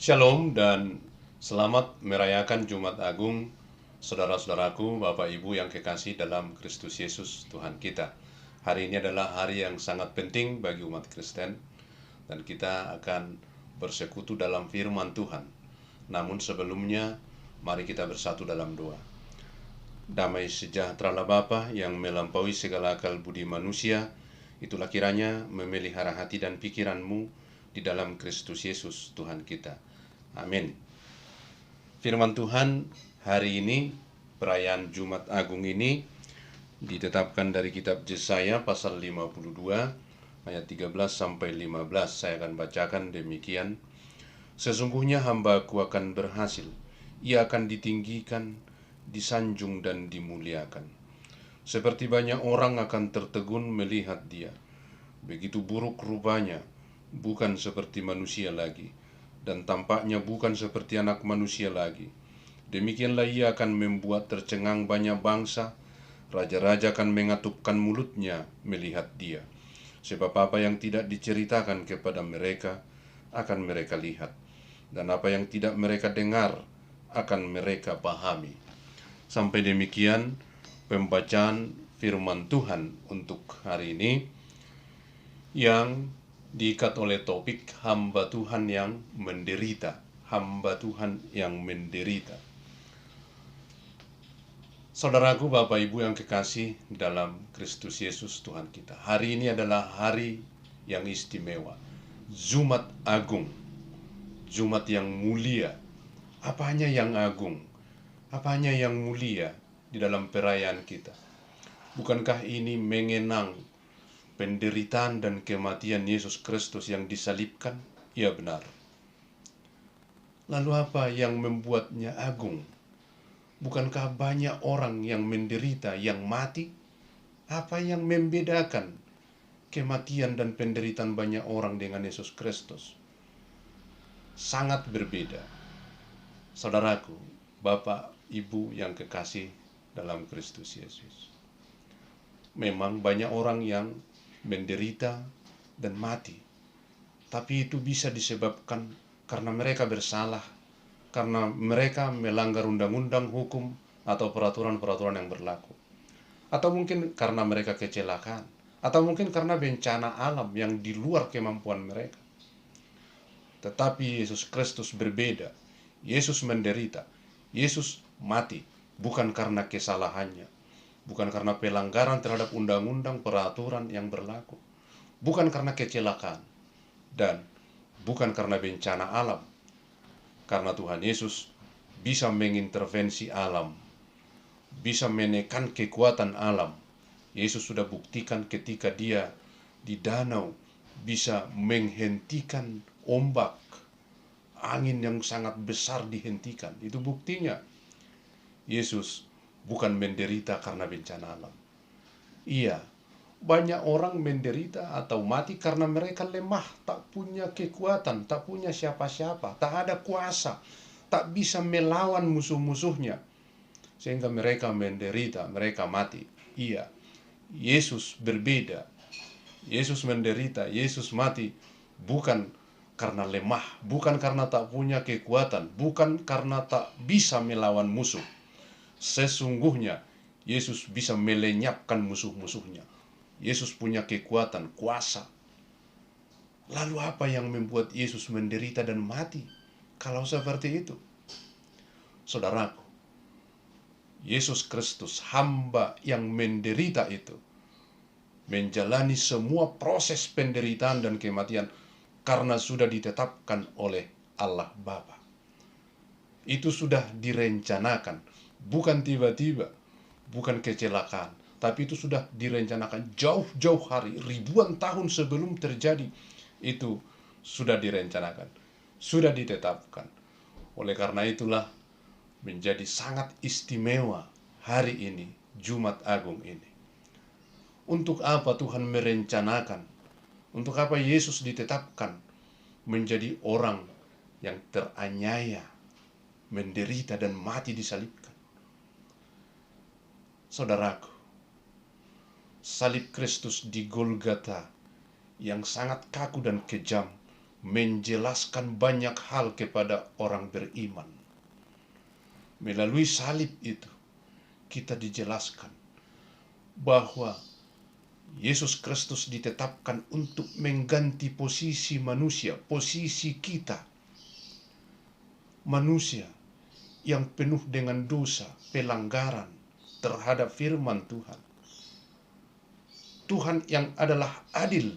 Shalom dan selamat merayakan Jumat Agung, saudara-saudaraku, Bapak Ibu yang kekasih dalam Kristus Yesus Tuhan kita. Hari ini adalah hari yang sangat penting bagi umat Kristen dan kita akan bersekutu dalam firman Tuhan. Namun sebelumnya, mari kita bersatu dalam doa. Damai sejahtera Bapa yang melampaui segala akal budi manusia, itulah kiranya memelihara hati dan pikiranmu di dalam Kristus Yesus Tuhan kita. Amin. Firman Tuhan hari ini, perayaan Jumat Agung ini ditetapkan dari kitab Yesaya pasal 52 ayat 13 sampai 15. Saya akan bacakan demikian. Sesungguhnya hamba-Ku akan berhasil, ia akan ditinggikan, disanjung dan dimuliakan. Seperti banyak orang akan tertegun melihat dia. Begitu buruk rupanya, bukan seperti manusia lagi, dan tampaknya bukan seperti anak manusia lagi. Demikianlah ia akan membuat tercengang banyak bangsa, raja-raja akan mengatupkan mulutnya melihat dia. Sebab apa yang tidak diceritakan kepada mereka, akan mereka lihat, dan apa yang tidak mereka dengar, akan mereka pahami. Sampai demikian pembacaan firman Tuhan untuk hari ini, yang diikat oleh topik hamba Tuhan yang menderita. Hamba Tuhan yang menderita. Saudaraku, Bapak Ibu yang kekasih dalam Kristus Yesus Tuhan kita, hari ini adalah hari yang istimewa, Jumat Agung, Jumat yang mulia. Apanya yang agung? Apanya yang mulia di dalam perayaan kita? Bukankah ini mengenang penderitaan dan kematian Yesus Kristus yang disalibkan? Ya, benar. Lalu apa yang membuatnya agung? Bukankah banyak orang yang menderita, yang mati? Apa yang membedakan kematian dan penderitaan banyak orang dengan Yesus Kristus? Sangat berbeda. Saudaraku, Bapak, Ibu yang kekasih dalam Kristus Yesus. Memang banyak orang yang menderita dan mati, tapi itu bisa disebabkan karena mereka bersalah, karena mereka melanggar undang-undang, hukum, atau peraturan-peraturan yang berlaku. Atau mungkin karena mereka kecelakaan, atau mungkin karena bencana alam yang di luar kemampuan mereka. Tetapi Yesus Kristus berbeda. Yesus menderita, Yesus mati, bukan karena kesalahannya, bukan karena pelanggaran terhadap undang-undang, peraturan yang berlaku, bukan karena kecelakaan, dan bukan karena bencana alam. Karena Tuhan Yesus bisa mengintervensi alam, bisa menekan kekuatan alam. Yesus sudah buktikan ketika dia di danau bisa menghentikan ombak, angin yang sangat besar dihentikan. Itu buktinya Yesus bukan menderita karena bencana alam. Iya, banyak orang menderita atau mati karena mereka lemah, tak punya kekuatan, tak punya siapa-siapa, tak ada kuasa, tak bisa melawan musuh-musuhnya, sehingga mereka menderita, mereka mati. Iya, Yesus berbeda. Yesus menderita, Yesus mati bukan karena lemah, bukan karena tak punya kekuatan, bukan karena tak bisa melawan musuh. Sesungguhnya Yesus bisa melenyapkan musuh-musuhnya. Yesus punya kekuatan, kuasa. Lalu apa yang membuat Yesus menderita dan mati? Kalau seperti itu, saudaraku, Yesus Kristus, hamba yang menderita itu, menjalani semua proses penderitaan dan kematian karena sudah ditetapkan oleh Allah Bapa. Itu sudah direncanakan, bukan tiba-tiba, bukan kecelakaan, tapi itu sudah direncanakan jauh-jauh hari, ribuan tahun sebelum terjadi. Itu sudah direncanakan, sudah ditetapkan. Oleh karena itulah menjadi sangat istimewa hari ini, Jumat Agung ini. Untuk apa Tuhan merencanakan? Untuk apa Yesus ditetapkan menjadi orang yang teraniaya, menderita dan mati disalibkan? Saudaraku, salib Kristus di Golgota yang sangat kaku dan kejam menjelaskan banyak hal kepada orang beriman. Melalui salib itu, kita dijelaskan bahwa Yesus Kristus ditetapkan untuk mengganti posisi manusia, posisi kita. Manusia yang penuh dengan dosa, pelanggaran terhadap firman Tuhan. Tuhan yang adalah adil,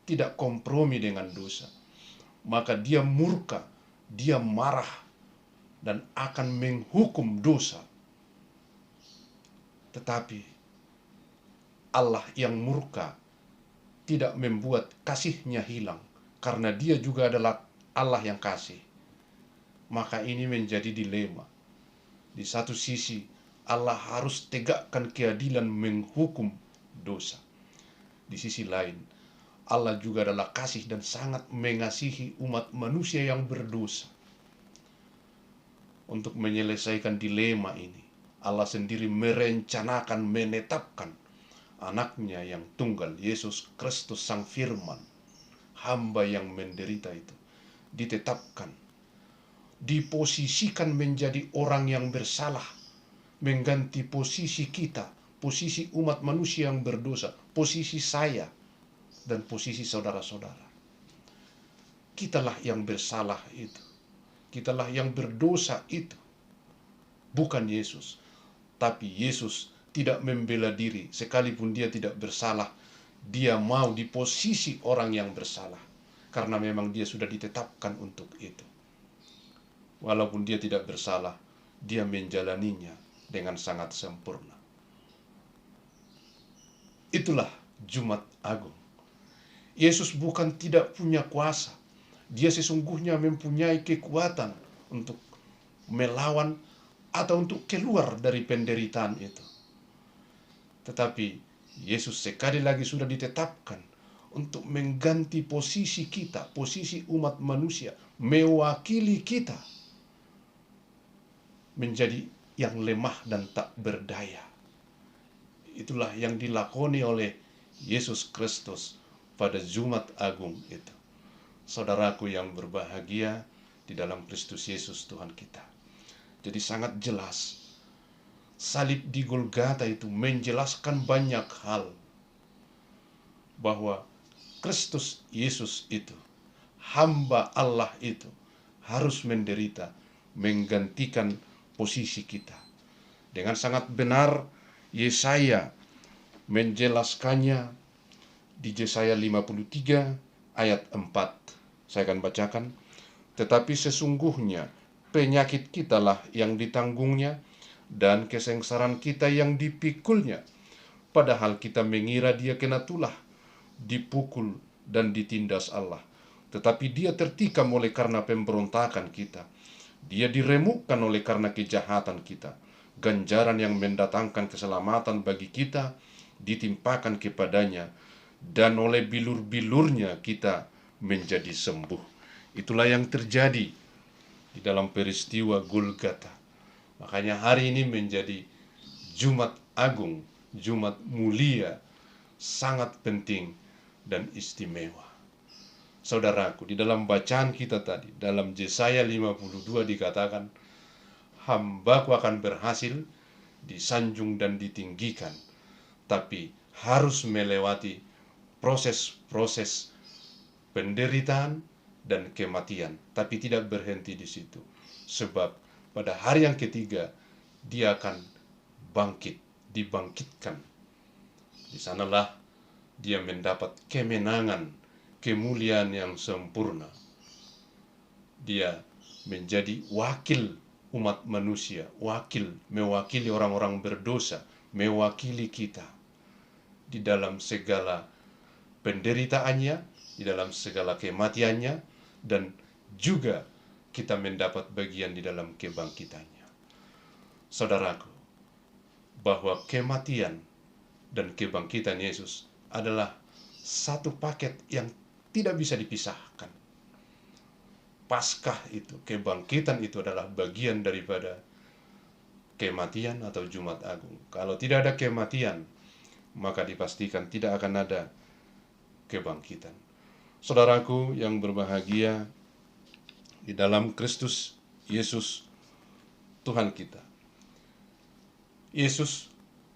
tidak kompromi dengan dosa. Maka dia murka, dia marah, dan akan menghukum dosa. Tetapi Allah yang murka tidak membuat kasih-Nya hilang, karena dia juga adalah Allah yang kasih. Maka ini menjadi dilema. Di satu sisi Allah harus tegakkan keadilan menghukum dosa. Di sisi lain Allah juga adalah kasih dan sangat mengasihi umat manusia yang berdosa. Untuk menyelesaikan dilema ini, Allah sendiri merencanakan, menetapkan anaknya yang tunggal, Yesus Kristus Sang Firman, hamba yang menderita itu, ditetapkan, diposisikan menjadi orang yang bersalah, mengganti posisi kita, posisi umat manusia yang berdosa, posisi saya, dan posisi saudara-saudara. Kitalah yang bersalah itu, kitalah yang berdosa itu, bukan Yesus. Tapi Yesus tidak membela diri, sekalipun dia tidak bersalah. Dia mau di posisi orang yang bersalah, karena memang dia sudah ditetapkan untuk itu. Walaupun dia tidak bersalah, dia menjalaninya dengan sangat sempurna. Itulah Jumat Agung. Yesus bukan tidak punya kuasa. Dia sesungguhnya mempunyai kekuatan untuk melawan atau untuk keluar dari penderitaan itu. Tetapi Yesus sekali lagi sudah ditetapkan untuk mengganti posisi kita, posisi umat manusia, mewakili kita menjadi yang lemah dan tak berdaya. Itulah yang dilakoni oleh Yesus Kristus pada Jumat Agung itu. Saudaraku yang berbahagia di dalam Kristus Yesus Tuhan kita. Jadi sangat jelas, salib di Golgata itu menjelaskan banyak hal, bahwa Kristus Yesus itu, hamba Allah itu, harus menderita, menggantikan posisi kita. Dengan sangat benar Yesaya menjelaskannya di Yesaya 53 ayat 4. Saya akan bacakan. Tetapi sesungguhnya penyakit kitalah yang ditanggungnya, dan kesengsaraan kita yang dipikulnya. Padahal kita mengira dia kena tulah, dipukul dan ditindas Allah. Tetapi dia tertikam oleh karena pemberontakan kita. Dia diremukkan oleh karena kejahatan kita. Ganjaran yang mendatangkan keselamatan bagi kita ditimpakan kepadanya, dan oleh bilur-bilurnya kita menjadi sembuh. Itulah yang terjadi di dalam peristiwa Golgata. Makanya hari ini menjadi Jumat Agung, Jumat mulia, sangat penting dan istimewa. Saudaraku, di dalam bacaan kita tadi, dalam Yesaya 52 dikatakan, hambaku akan berhasil, disanjung dan ditinggikan, tapi harus melewati proses-proses penderitaan dan kematian, tapi tidak berhenti di situ. Sebab pada hari yang ketiga dia akan bangkit, dibangkitkan. Di sanalah dia mendapat kemenangan, kemuliaan yang sempurna. Dia menjadi wakil umat manusia, mewakili orang-orang berdosa, mewakili kita di dalam segala penderitaannya, di dalam segala kematiannya, dan juga kita mendapat bagian di dalam kebangkitannya. Saudaraku, bahwa kematian dan kebangkitan Yesus adalah satu paket yang tidak bisa dipisahkan. Paskah itu, kebangkitan itu adalah bagian daripada kematian atau Jumat Agung. Kalau tidak ada kematian, maka dipastikan tidak akan ada kebangkitan. Saudaraku yang berbahagia di dalam Kristus Yesus Tuhan kita. Yesus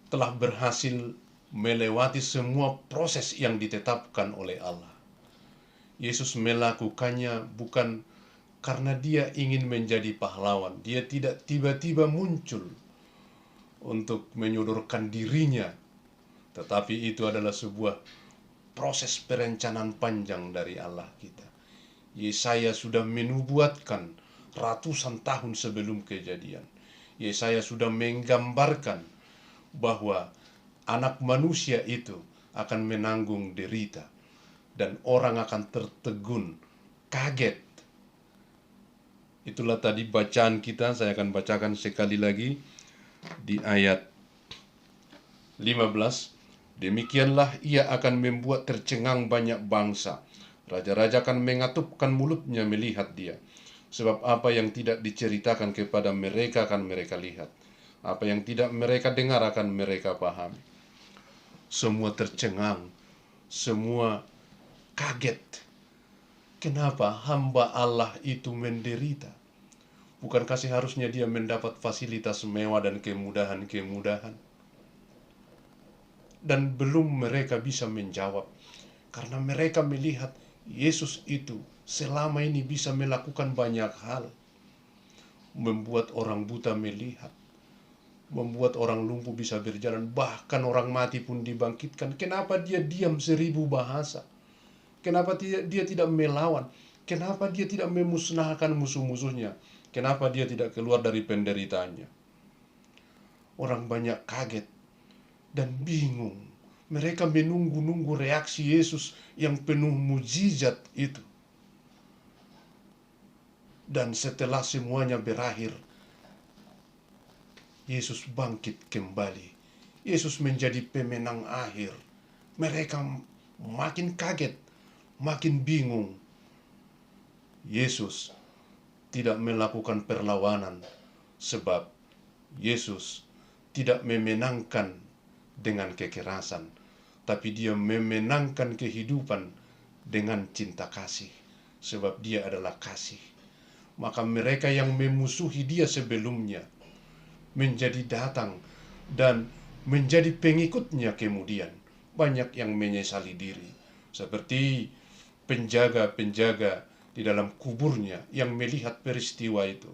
telah berhasil melewati semua proses yang ditetapkan oleh Allah. Yesus melakukannya bukan karena dia ingin menjadi pahlawan. Dia tidak tiba-tiba muncul untuk menyodorkan dirinya, tetapi itu adalah sebuah proses perencanaan panjang dari Allah kita. Yesaya sudah menubuatkan ratusan tahun sebelum kejadian. Yesaya sudah menggambarkan bahwa anak manusia itu akan menanggung derita dan orang akan tertegun, kaget. Itulah tadi bacaan kita, saya akan bacakan sekali lagi di ayat 15. Demikianlah ia akan membuat tercengang banyak bangsa. Raja-raja akan mengatupkan mulutnya melihat dia. Sebab apa yang tidak diceritakan kepada mereka akan mereka lihat. Apa yang tidak mereka dengar akan mereka pahami. Semua tercengang, semua kaget. Kenapa hamba Allah itu menderita? Bukankah seharusnya dia mendapat fasilitas mewah dan kemudahan-kemudahan? Dan belum mereka bisa menjawab, karena mereka melihat Yesus itu selama ini bisa melakukan banyak hal. Membuat orang buta melihat, membuat orang lumpuh bisa berjalan, bahkan orang mati pun dibangkitkan. Kenapa dia diam 1000 bahasa? Kenapa dia tidak melawan? Kenapa dia tidak memusnahkan musuh-musuhnya? Kenapa dia tidak keluar dari penderitaannya? Orang banyak kaget dan bingung. Mereka menunggu-nunggu reaksi Yesus yang penuh mujizat itu. Dan setelah semuanya berakhir, Yesus bangkit kembali. Yesus menjadi pemenang akhir. Mereka makin kaget, makin bingung. Yesus tidak melakukan perlawanan, sebab Yesus tidak memenangkan dengan kekerasan, tapi dia memenangkan kehidupan dengan cinta kasih, sebab dia adalah kasih. Maka mereka yang memusuhi dia sebelumnya menjadi datang dan menjadi pengikutnya kemudian. Banyak yang menyesali diri, seperti penjaga-penjaga di dalam kuburnya yang melihat peristiwa itu.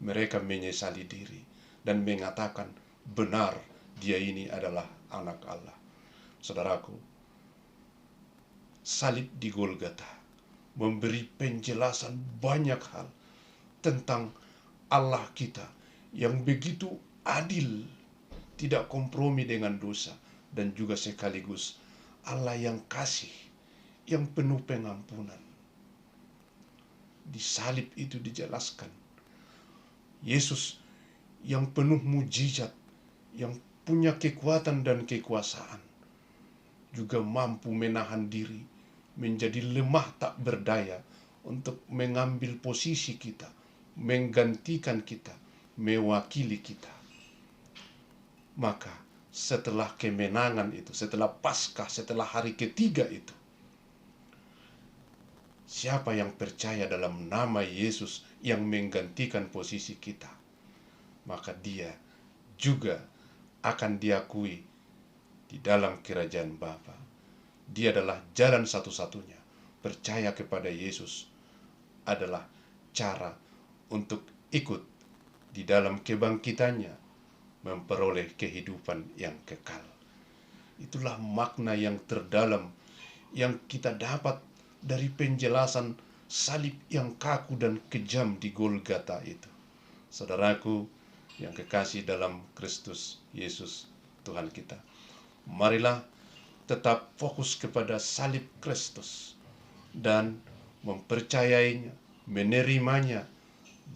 Mereka menyesali diri dan mengatakan, benar, dia ini adalah anak Allah. Saudaraku, salib di Golgota memberi penjelasan banyak hal tentang Allah kita yang begitu adil, tidak kompromi dengan dosa, dan juga sekaligus Allah yang kasih, yang penuh pengampunan. Di salib itu dijelaskan Yesus yang penuh mujizat, yang punya kekuatan dan kekuasaan, juga mampu menahan diri, menjadi lemah tak berdaya untuk mengambil posisi kita, menggantikan kita, mewakili kita. Maka setelah kemenangan itu, setelah Paskah, setelah hari ketiga itu, siapa yang percaya dalam nama Yesus yang menggantikan posisi kita, maka dia juga akan diakui di dalam kerajaan Bapa. Dia adalah jalan satu-satunya. Percaya kepada Yesus adalah cara untuk ikut di dalam kebangkitannya, memperoleh kehidupan yang kekal. Itulah makna yang terdalam yang kita dapat dari penjelasan salib yang kaku dan kejam di Golgota itu. Saudaraku yang kekasih dalam Kristus Yesus Tuhan kita, marilah tetap fokus kepada salib Kristus dan mempercayainya, menerimanya,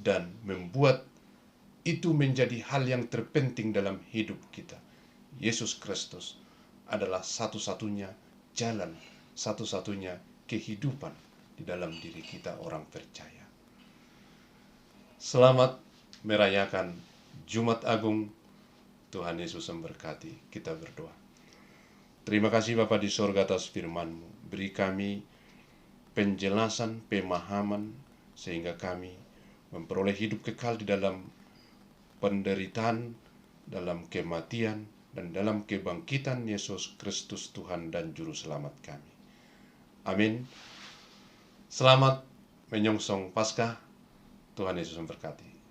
dan membuat itu menjadi hal yang terpenting dalam hidup kita. Yesus Kristus adalah satu-satunya jalan, satu-satunya kehidupan di dalam diri kita orang percaya. Selamat merayakan Jumat Agung. Tuhan Yesus memberkati. Kita berdoa. Terima kasih Bapa di sorga atas firman-Mu. Beri kami penjelasan, pemahaman, sehingga kami memperoleh hidup kekal di dalam penderitaan, dalam kematian, dan dalam kebangkitan Yesus Kristus Tuhan dan Juru Selamat kami. Amin. Selamat menyongsong Paskah. Tuhan Yesus memberkati.